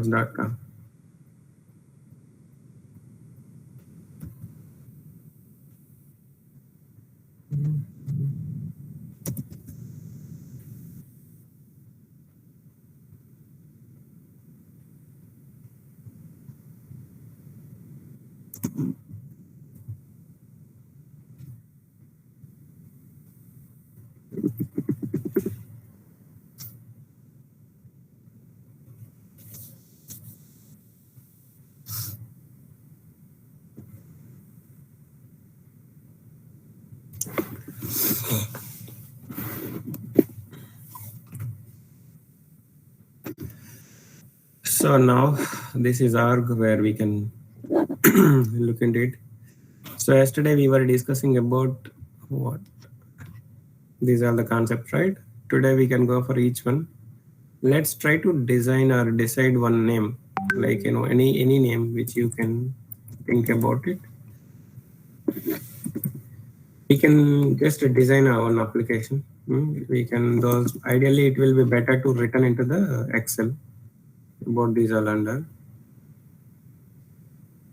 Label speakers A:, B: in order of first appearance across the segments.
A: com. So now this is org where we can look into it. So yesterday we were discussing about what these are the concepts, right? Today we can go for each one. Let's try to design or decide one name, like any name which you can think about it. We can just design our own application. We can those ideally it will be better to written into the Excel about these all under.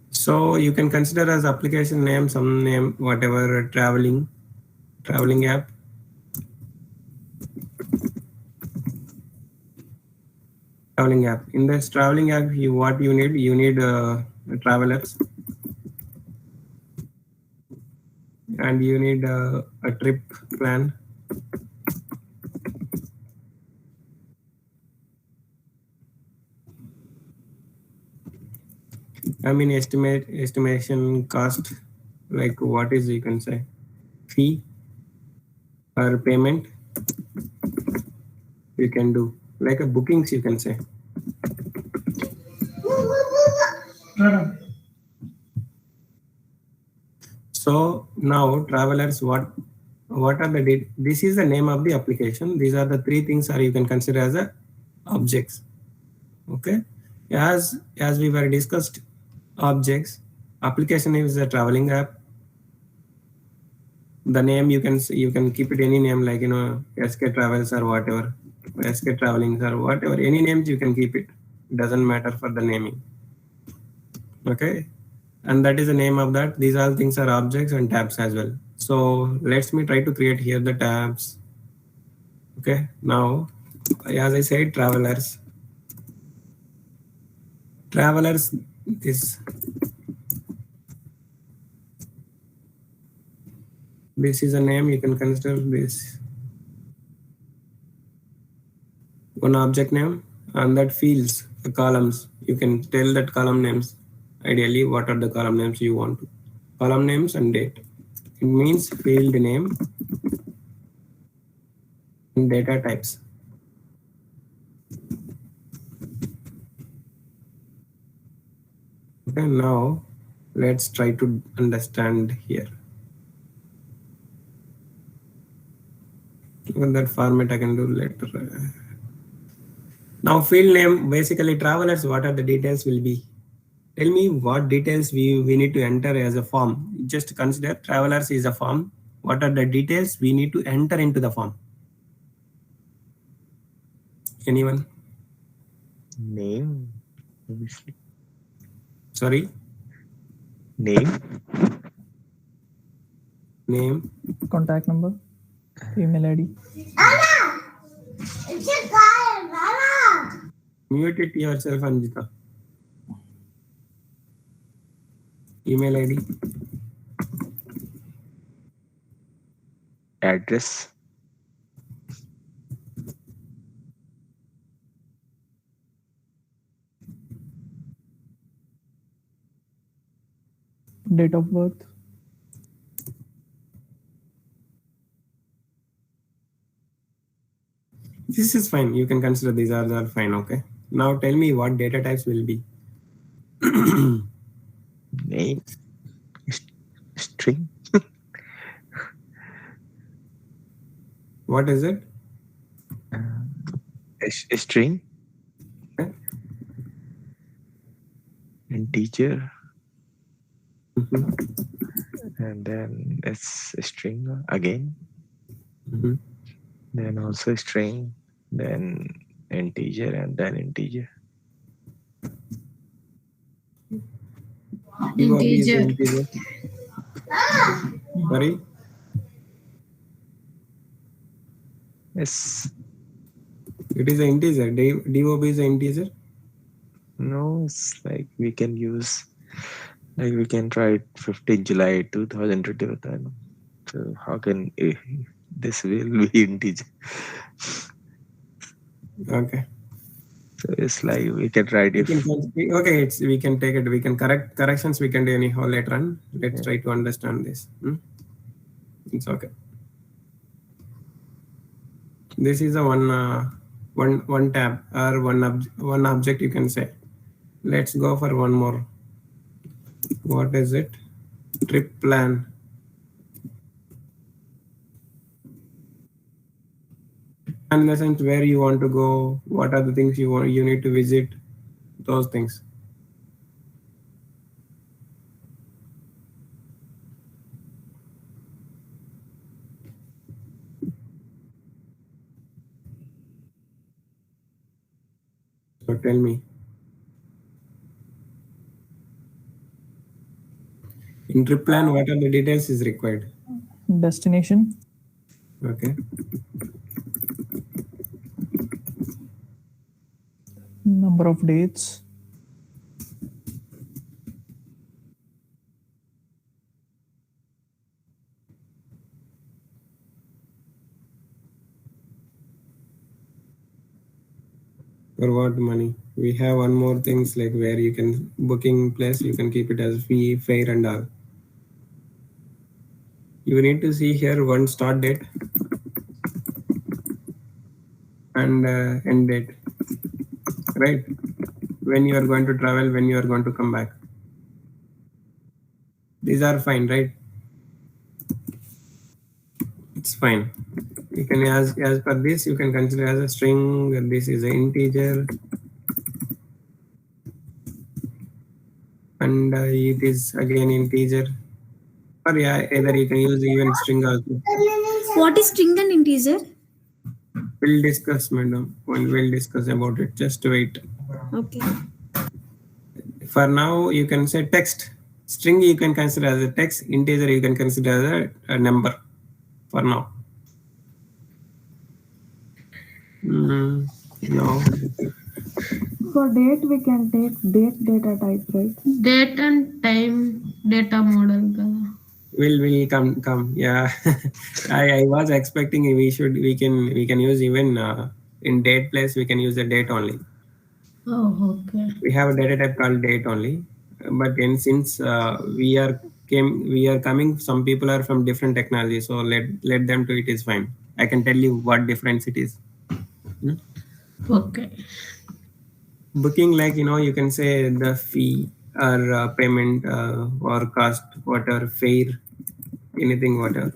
A: So you can consider as application name some name whatever traveling app. Traveling app. In this traveling app, what you need travelers, and you need a trip plan. I mean estimation cost, like what is you can say fee or payment. You can do like a bookings you can say. So now travelers, what are the this is the name of the application. These are the three things are you can consider as a objects. Okay, as we were discussed, objects application is a traveling app. The name you can keep it any name like SK Travels or whatever, SK Travelings or whatever, any names you can keep it. Doesn't matter for the naming. Okay, and that is the name of that. These all things are objects and tabs as well. So let's me try to create here the tabs. Okay, now as I said, travelers. This is a name you can consider this one object name, and that fields the columns. You can tell that column names. Ideally, what are the column names you want to? Column names and date. It means field name and data types. Okay, now let's try to understand here. Even that format I can do later. Now field name, basically travelers, what are the details will be? Tell me what details we need to enter as a form. Just consider travelers is a form. What are the details we need to enter into the form? Anyone?
B: Name, obviously.
A: Sorry?
B: Name.
A: Name.
C: Contact number. Email ID.
A: Mute it yourself, Anjita. Email ID.
B: Address.
C: Date of birth.
A: This is fine. You can consider these are fine. Okay. Now tell me what data types will be.
B: Name. String.
A: What is it?
B: A string.
A: Okay.
B: Integer.
A: Mm-hmm.
B: And then it's a string again.
A: Mm-hmm.
B: Then also string. Then integer and then integer.
A: DOB is
D: Integer.
A: integer. Sorry.
B: Yes.
A: It is an integer. DOB is an integer.
B: No, it's like we can use, like we can write 15 July 2021. So how can this will be integer?
A: Okay.
B: So it's like we can write
A: We
B: if
A: can, okay, we can take it. We can correct corrections. We can do anyhow later on. Let's try to understand this. It's okay. This is a one tab or one object, you can say. Let's go for one more. What is it? Trip plan. And the sense where you want to go, what are the things you need to visit, those things. So tell me. In trip plan, what are the details is required?
C: Destination,
A: Okay.
C: number of dates,
A: For what money? We have one more things like where you can booking place, you can keep it as fee, fare and all. You need to see here one start date and end date, right? When you are going to travel, when you are going to come back. These are fine, right? It's fine. You can as per this, you can consider as a string. This is an integer, and it is again integer. Or yeah, either you can use even string also.
D: What is string and integer?
A: We'll discuss, madam. We'll discuss about it. Just wait.
D: Okay.
A: For now, you can say text. String you can consider as a text. Integer you can consider as a number. For now. No.
E: For date, we can take date data type, right?
D: Date and time data model కదా.
A: Will come. Yeah. I was expecting we can use even in date place we can use the date only.
D: Oh, okay.
A: We have a data type called date only, but then since we are coming, some people are from different technology, so let them do it is fine. I can tell you what difference it is.
D: Okay.
A: Booking, like you can say the fee or payment or cost, whatever, fare, anything, whatever.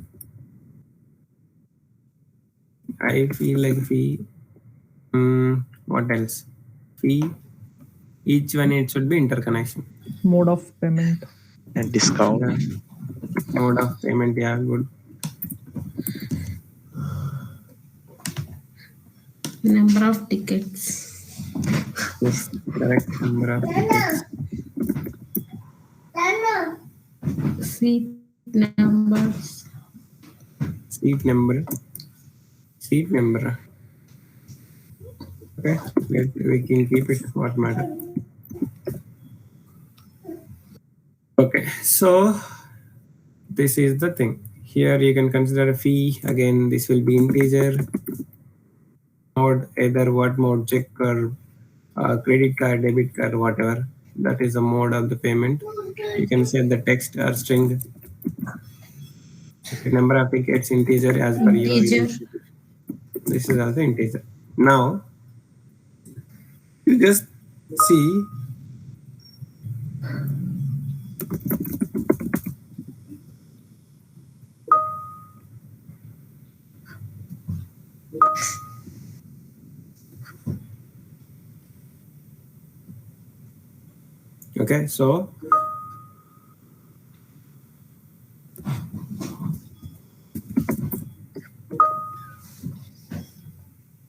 A: I feel like fee. What else? Fee. Each one it should be interconnection.
C: mode of payment,
B: and discount.
A: Yeah. Mode of payment, yeah, good.
D: Number of tickets.
A: Yes, correct. Number of tickets.
D: Seat numbers.
A: Seat number. Seat number. Okay, we can keep it. What matter? Okay, so this is the thing. Here you can consider a fee. Again, this will be integer. Mode, either what mode, check or credit card, debit card, whatever. That is the mode of the payment. You can say the text or string. Okay, number of tickets, integer as per your
D: Integer.
A: use. This is also integer. Now, you just see okay, so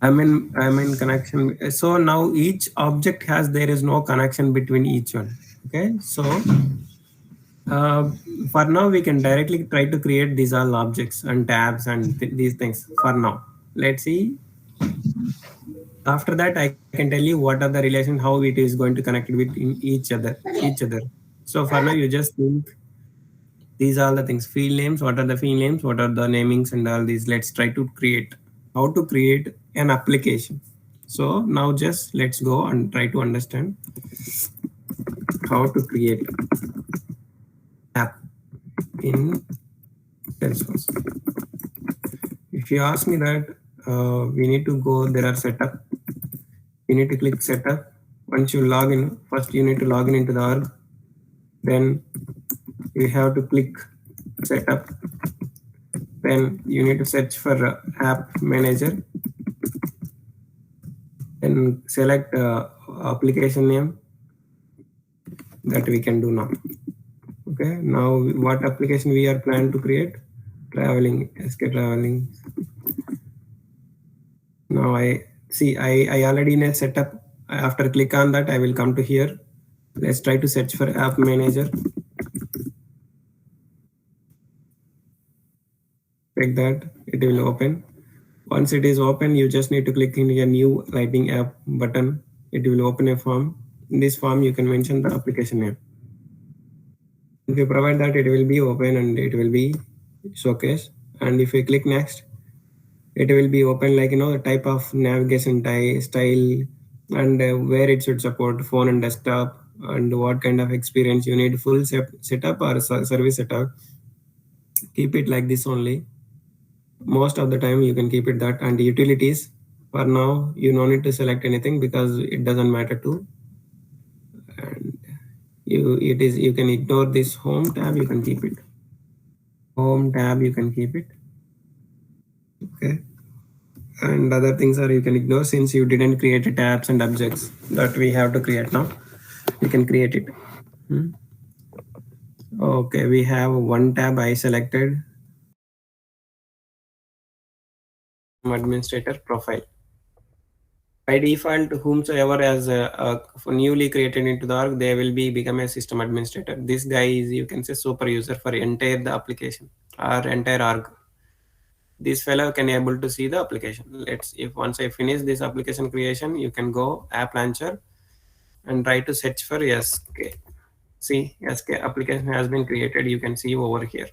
A: I'm in connection. So now each object there is no connection between each one. Okay, so For now, we can directly try to create these all objects and tabs and these things for now. Let's see. After that, I can tell you what are the relation, how it is going to connect with each other. So for now, you just think these are the things. Field names. What are the field names? What are the namings and all these? Let's try to create how to create an application. So now just let's go and try to understand how to create app in Salesforce. If you ask me that, we need to go, there are setup. You need to click setup. Once you log in, first you need to log in into the org. Then you have to click setup. Then you need to search for app manager. Then select application name that we can do now. Okay, now what application we are planning to create? Traveling, SK Traveling. Now I see I already in a setup. After click on that, I will come to here. Let's try to search for app manager. Click that, it will open. Once it is open, you just need to click in a new Lightning app button. It will open a form. In this form, you can mention the application name. If you provide that, it will be open and it will be showcase. And if you click next, it will be open like, the type of navigation style and where it should support phone and desktop and what kind of experience you need, full setup or service setup. Keep it like this only. Most of the time you can keep it that. And utilities, for now you no need to select anything because it doesn't matter to. And you can ignore this home tab, you can keep it. Home tab, you can keep it. Okay. And other things are you can ignore since you didn't create tabs and objects that we have to create now. You can create it. Okay, we have one tab I selected. Administrator profile. By default, whomsoever has newly created into the org, they will become a system administrator. This guy is, you can say, super user for entire the application or entire org. This fellow can able to see the application. If once I finish this application creation, you can go app launcher and try to search for SK. See, SK application has been created. You can see over here.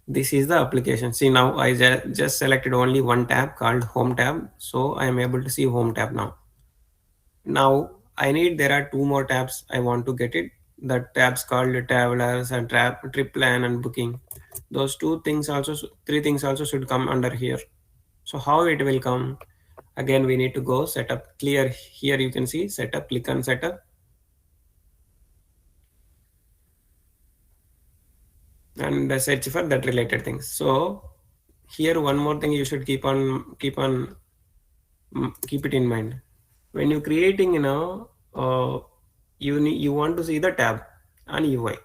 A: This is the application. See, now I just selected only one tab called home tab. So I am able to see home tab now. Now there are two more tabs. I want to get it. The tabs called travelers and trip plan and booking. Those three things also should come under here. So how it will come? Again, we need to go setup. Clear here. You can see setup. Click on setup. And search for that related things. So here one more thing you should keep it in mind. When you're creating, you want to see the tab on UI.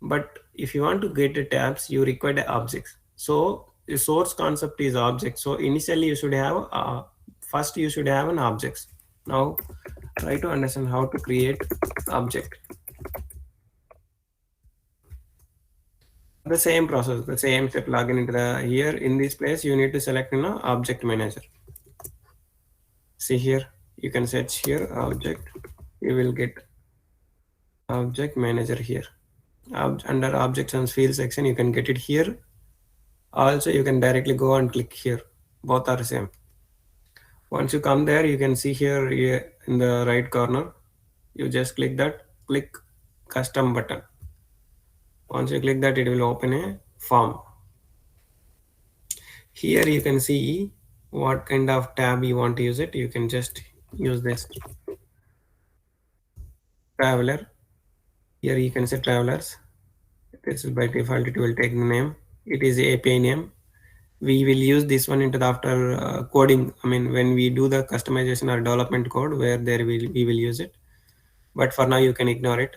A: But if you want to get the tabs, you require the objects. So the source concept is object. So initially you should have first you should have an object. Now try to understand how to create object. The same process, the same step, login into the here in this place, you need to select object manager. See here, you can search here object, you will get object manager here. Under objects and field section, you can get it here. Also, you can directly go and click here. Both are the same. Once you come there, you can see here in the right corner, you just click that, click custom button. Once you click that, it will open a form. Here you can see what kind of tab you want to use it. You can just use this traveler. Here you can say travelers. This is by default, it will take the name. It is a API name. We will use this one into the after coding. I mean, when we do the customization or development code where we will use it. But for now, you can ignore it.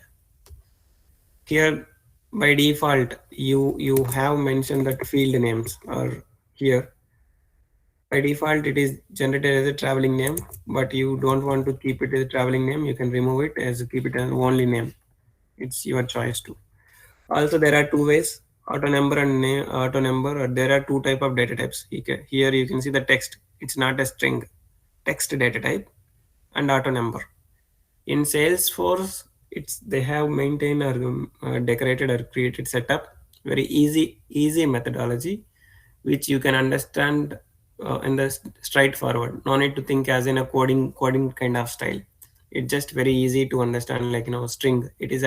A: Here, by default, you have mentioned that field names are here. By default, it is generated as a traveling name, but you don't want to keep it as a traveling name. You can remove it as keep it as only name. It's your choice too. Also, there are two ways: auto number and name auto number. There are two type of data types. Here you can see the text. It's not a string, text data type, and auto number. In Salesforce, it's they have maintained or decorated or created setup very easy methodology, which you can understand in the straightforward. No need to think as in a coding kind of style. It's just very easy to understand. Like string. It is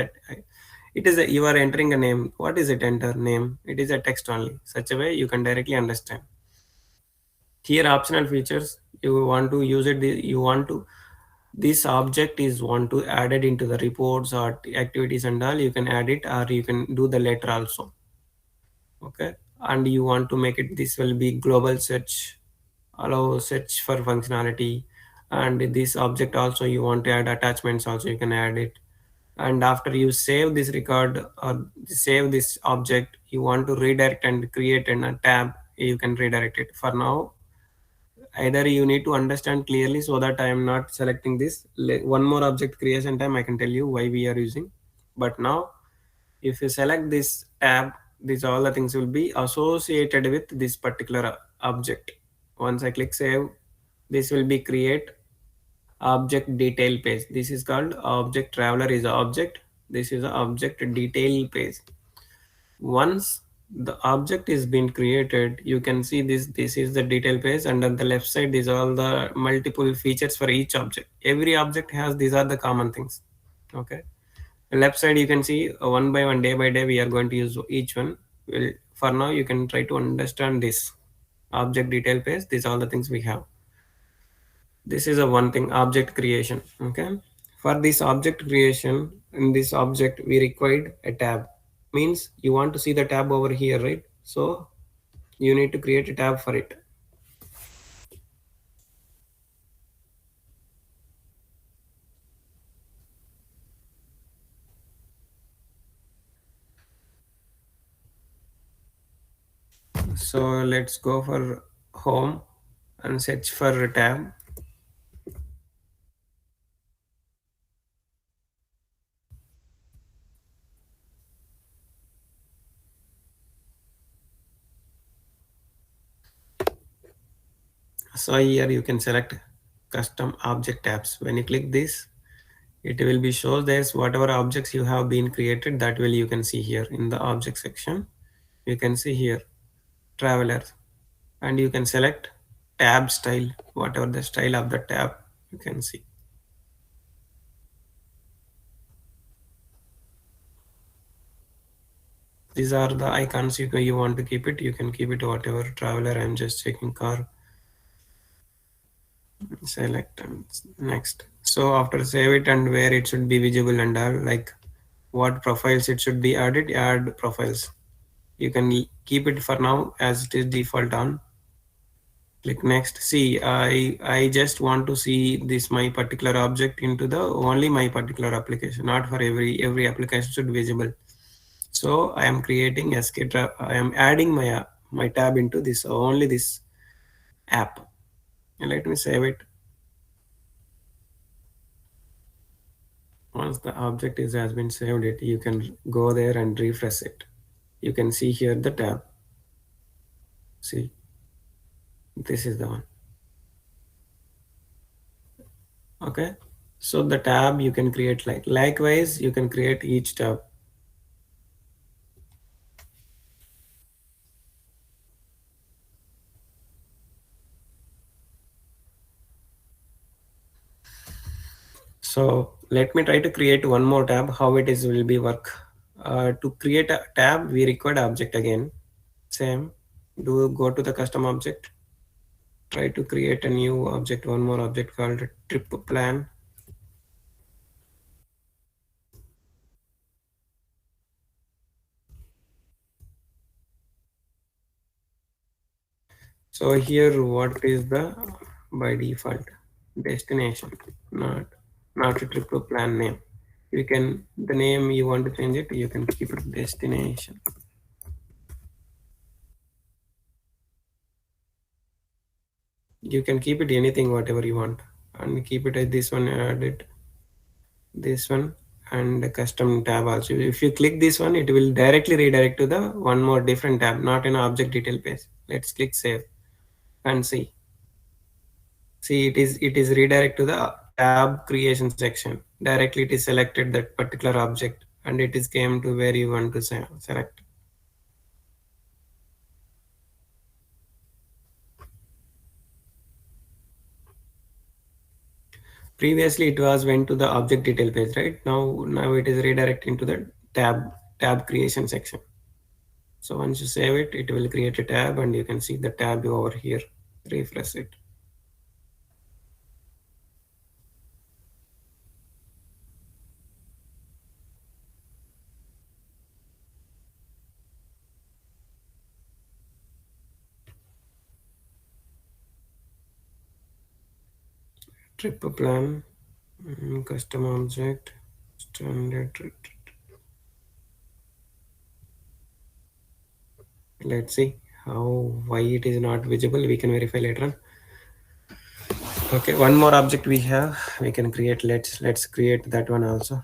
A: you are entering a name. What is it? Enter name. It is a text only. Such a way you can directly understand. Here optional features, you want to use it. You want to this object is want to add it into the reports or activities and all, you can add it or you can do the later also. Okay, and you want to make it, this will be global search, allow search for functionality. And this object also you want to add attachments also, you can add it. And after you save this record or save this object, you want to redirect and create in a tab, you can redirect it. For now, either you need to understand clearly so that I am not selecting this. One more object creation time, I can tell you why we are using. But now, if you select this tab, these all the things will be associated with this particular object. Once I click save, this will be create object detail page. This is called object traveler is object. This is the object detail page. Once the object is been created, you can see this is the detail page, and on the left side these are all the multiple features for each object. Every object has, these are the common things. Okay, the left side you can see one by one, day by day we are going to use each one. For now you can try to understand this object detail page. These are all the things we have. This is a one thing, object creation. Okay, for this object creation, in this object we required a tab. Means you want to see the tab over here, right? So you need to create a tab for it. So let's go for home and search for a tab. So here you can select custom object tabs. When you click this, it will be shows there's whatever objects you have been created, that will you can see here in the object section. You can see here traveler, and you can select tab style, whatever the style of the tab you can see. These are the icons. You want to keep it, you can keep it whatever. Traveler, I'm just checking car. Select and next. So after save it and where it should be visible and all, like what profiles it should be added, add profiles. You can keep it for now as it is default on. Click next. See, I just want to see this my particular object into the only my particular application, not for every application should be visible. So I am creating I am adding my tab into this, only this app. And let me save it. Once the object has been saved, it you can go there and refresh it. You can see here the tab. See, this is the one. Okay, so the tab you can create likewise you can create each tab. So let me try to create one more tab, how it is will be work. To create a tab, we require object again. Same, go to the custom object. Try to create a new object, one more object called trip plan. So here, what is the by default destination, not a trip plan name. You can, the name you want to change it, you can keep it destination. You can keep it anything whatever you want, and keep it as this one, add it, this one, and custom tab also. If you click this one, it will directly redirect to the one more different tab, not in object detail page. Let's click save and see. See, it is redirect to the tab creation section. Directly it is selected that particular object and it is came to where you want to select. Previously it was went to the object detail page, right? Now it is redirecting to the tab creation section. So once you save it, it will create a tab and you can see the tab over here. Refresh it. Trip plan, custom object, standard. Let's see why it is not visible. We can verify later on. Okay, one more object we have. We can create. Let's create that one also.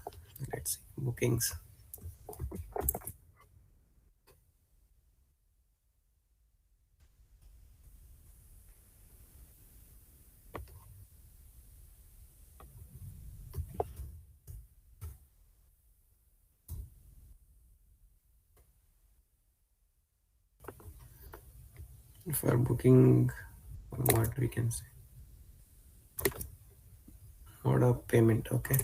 A: Let's see bookings. For booking, what we can say, mode of payment. Okay,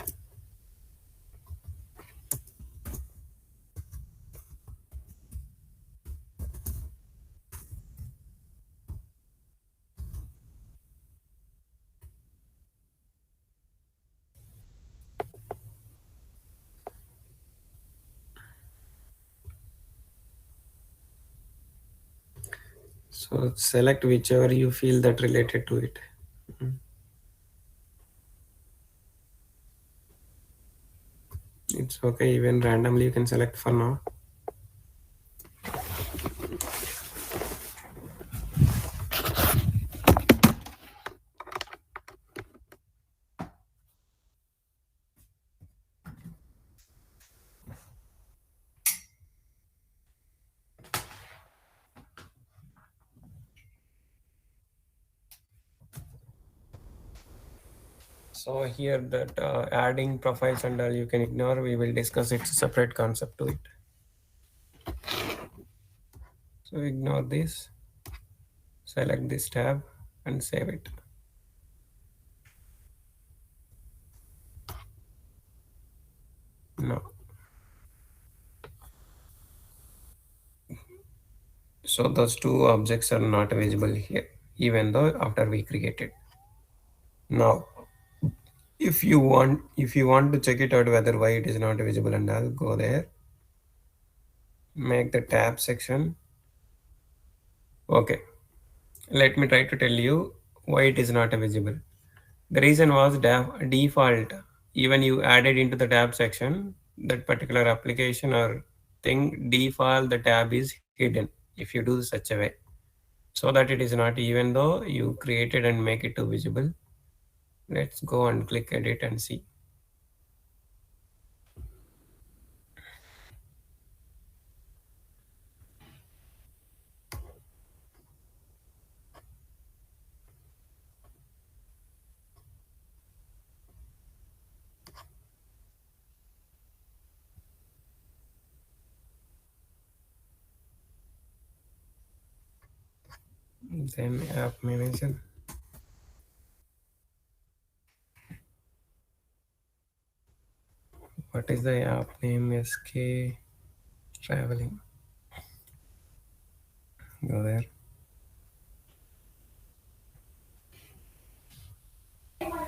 A: so select whichever you feel that related to it. It's okay, even randomly you can select for now. So here that adding profiles and all you can ignore. We will discuss it's a separate concept to it. So ignore this, select this tab and save it. No. So those two objects are not visible here, even though after we created. Now, if you want to check it out whether why it is not visible and I'll go there, make the tab section. Okay, let me try to tell you why it is not visible. The reason was default. Even you added into the tab section, that particular application or thing, default the tab is hidden if you do such a way. So that it is not, even though you created and make it to visible. Let's go and click edit and see. Then app manager. What is the app name? SK Traveling. Go there.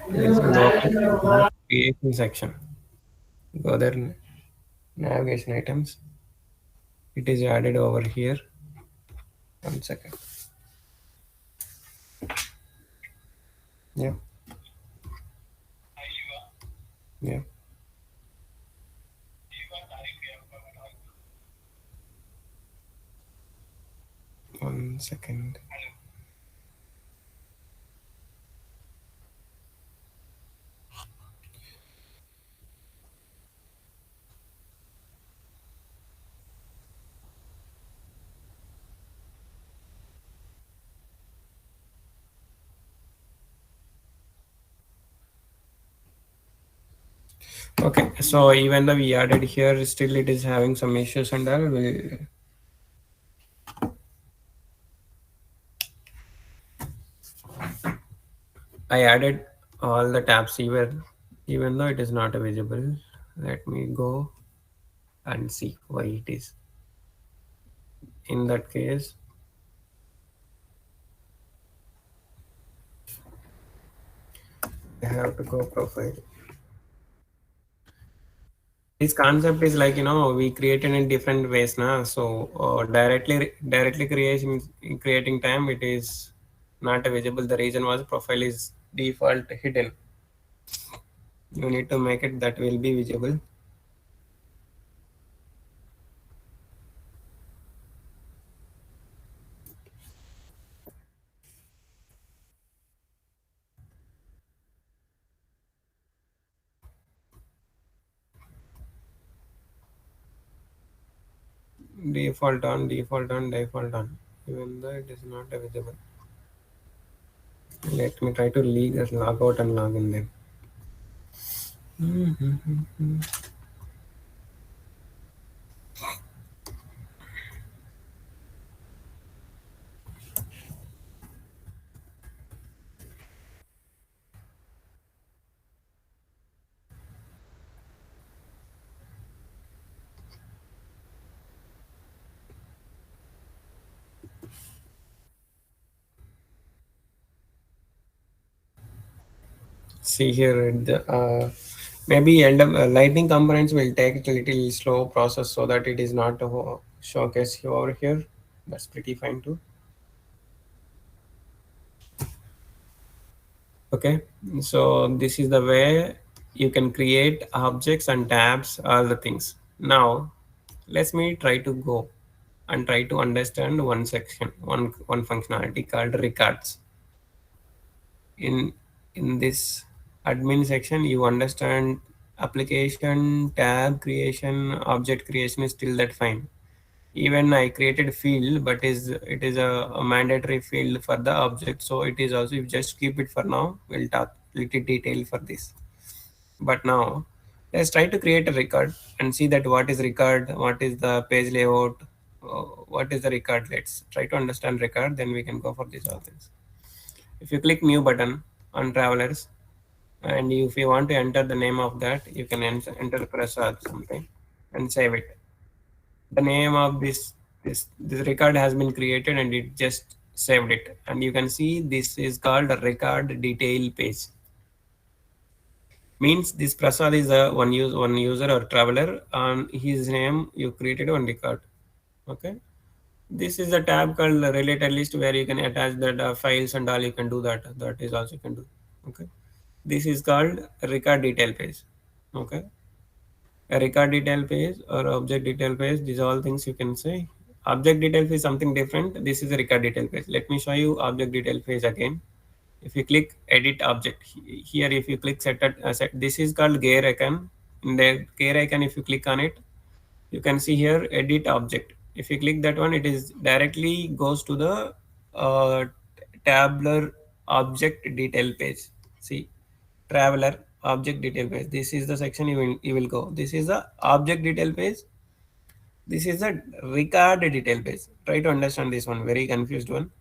A: Let's go to creation section. Go there, navigation items. It is added over here. 1 second. Yeah. Yeah. 1 second. Okay, so even though we added here, still it is having some issues and all. I added all the tabs even though it is not visible. Let me go and see why it is. In that case, I have to go profile. This concept is like, we created in different ways now. So directly creating time, it is not visible. The reason was profile is default hidden. You need to make it that will be visible. Default on, default on, default on, even though it is not visible. Let me try to log out and log in then. See here, maybe lightning components will take a little slow process so that it is not showcase over here. That's pretty fine too. Okay, so this is the way you can create objects and tabs, all the things. Now let me try to go and try to understand one section, one functionality called records. In this admin section, you understand application, tab creation, object creation is still that fine. Even I created field, but it is a mandatory field for the object, so it is also, you just keep it for now. We'll talk little detail for this. But now let's try to create a record and see that what is record, what is the page layout, what is the record. Let's try to understand record, then we can go for these all things. If you click new button on travelers, and if you want to enter the name of that, you can enter Prasad something and save it. The name of this record has been created and it just saved it, and you can see this is called a record detail page. Means this Prasad is a one user or traveler, on his name you created one record. Okay, this is a tab called related list where you can attach that files and all. You can do that is also you can do. Okay, this is called record detail page. Okay, a record detail page or object detail page, these are all things you can say. Object detail page is something different. This is a record detail page. Let me show you object detail page again. If you click edit object here, if you click set, this is called gear icon. In the gear icon, if you click on it, you can see here edit object. If you click that one, it is directly goes to the tabular object detail page. See, traveler object detail page, this is the section you will go. This is the object detail page, this is the record detail page. Try to understand this one, very confused one.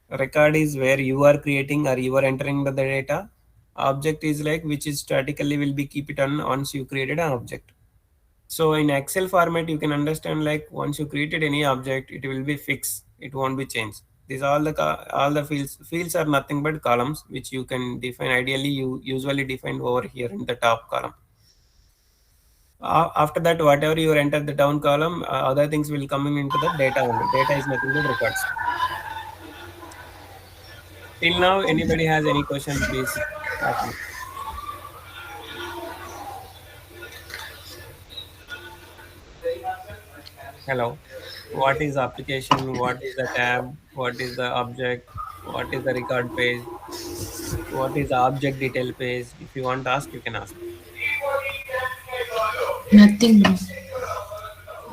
A: Record is where you are creating or you are entering the data. Object is like which is statically will be keep it on once you created an object. So in Excel format, you can understand like once you created any object, it will be fixed. It won't be changed. These all the fields are nothing but columns which you can define. Ideally, you usually define over here in the top column. After that, whatever you enter the down column, other things will coming into the data only. Data is nothing but records. Till now, anybody has any question, please ask me. Hello. What is application? What is the tab? What is the object? What is the record page? What is the object detail page? If you want to ask, you can ask.
D: Nothing, bro.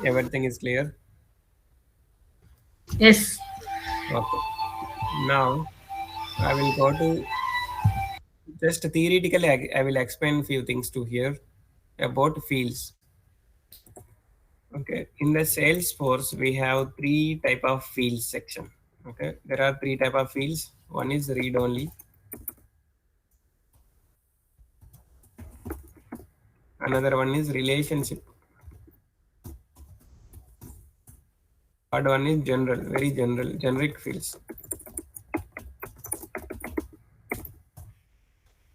A: Everything is clear?
D: Yes.
A: Okay. Now, I will go to just theoretically, I will explain few things to here about fields. Okay, in the Salesforce, we have three type of fields section. Okay, there are three type of fields. One is read only. Another one is relationship. Third one is general, very general, generic fields.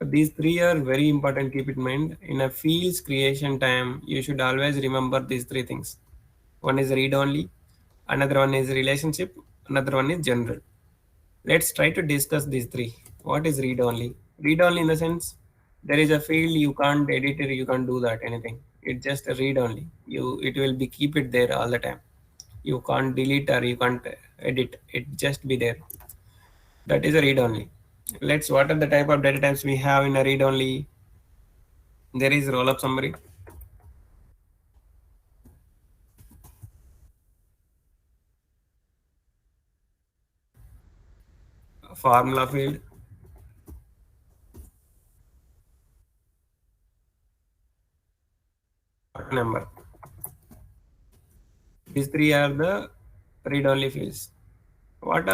A: These three are very important. Keep in mind, in a fields creation time, you should always remember these three things. One is read only, another one is relationship, another one is general. Let's try to discuss these three. What is read only? Read only in the sense there is a field you can't edit it, you can't do that anything. It just a read only. It will be keep it there all the time. You can't delete or you can't edit. It just be there. That is a read only. What are the type of data types we have in a read only? There is roll up summary. Formula field. Number. These three are the read only fields. What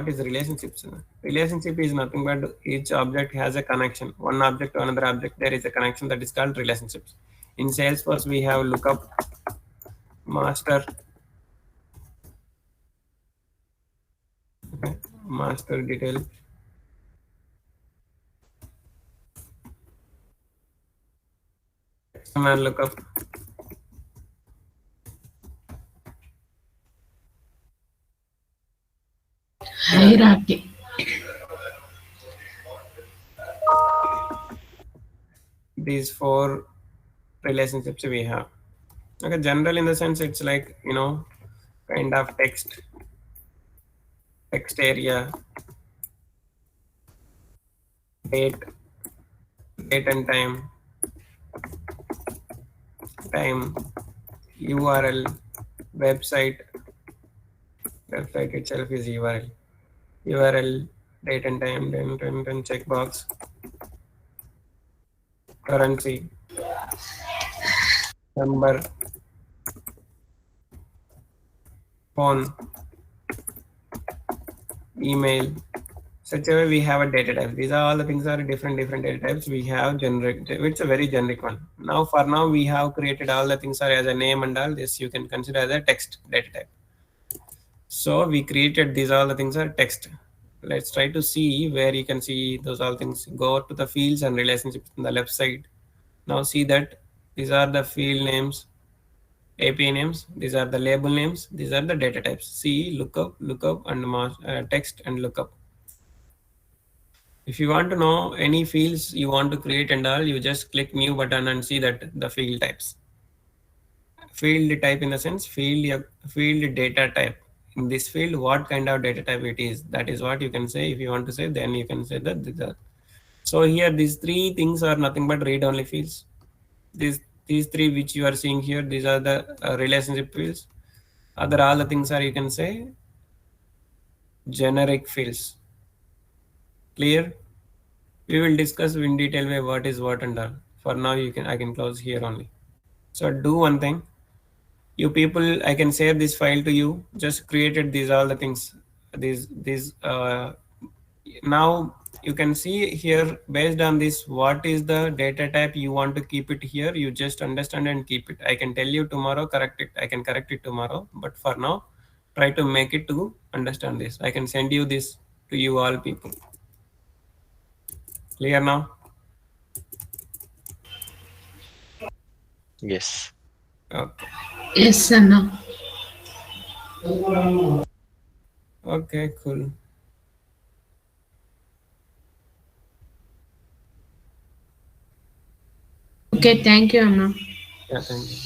A: is relationships? Relationship is nothing but each object has a connection. One object to another object, there is a connection that is called relationships. In Salesforce, we have lookup, master, okay, master detail, XML lookup,
D: Hierarchy.
A: these four relationships we have. Okay, general in the sense it's like, kind of text area, date and time, URL, website itself is URL, date and time, then checkbox, currency, number, phone, email. Such a way we have a data type. These are all the things are different data types. We have generic, it's a very generic one. Now for now we have created all the things are as a name and all this you can consider as a text data type. So we created these all the things are text. Let's try to see where you can see those all things. Go to the fields and relationships on the left side. Now see that these are the field names, API names. These are the label names. These are the data types. See lookup, and text and lookup. If you want to know any fields you want to create and all, you just click new button and see that the field types. Field type in the sense field data type. In this field, what kind of data type it is. That is what you can say. If you want to say, then you can say that. So here, these three things are nothing but read-only fields. These three which you are seeing here, these are the relationship fields. All the things are, you can say, generic fields. Clear? We will discuss in detail way what is what and all. For now, I can close here only. So do one thing. You people, I can share this file to you. Just created these all the things. Now you can see here based on this what is the data type you want to keep it here. You just understand and keep it. I can tell you tomorrow, correct it. I can correct it tomorrow, but for now try to make it to understand this. I can send you this to you all people. Clear now?
B: Yes.
A: Okay.
D: Yes, Anna.
A: Okay, cool.
D: Okay, thank you, Anna.
A: Yeah, thank you.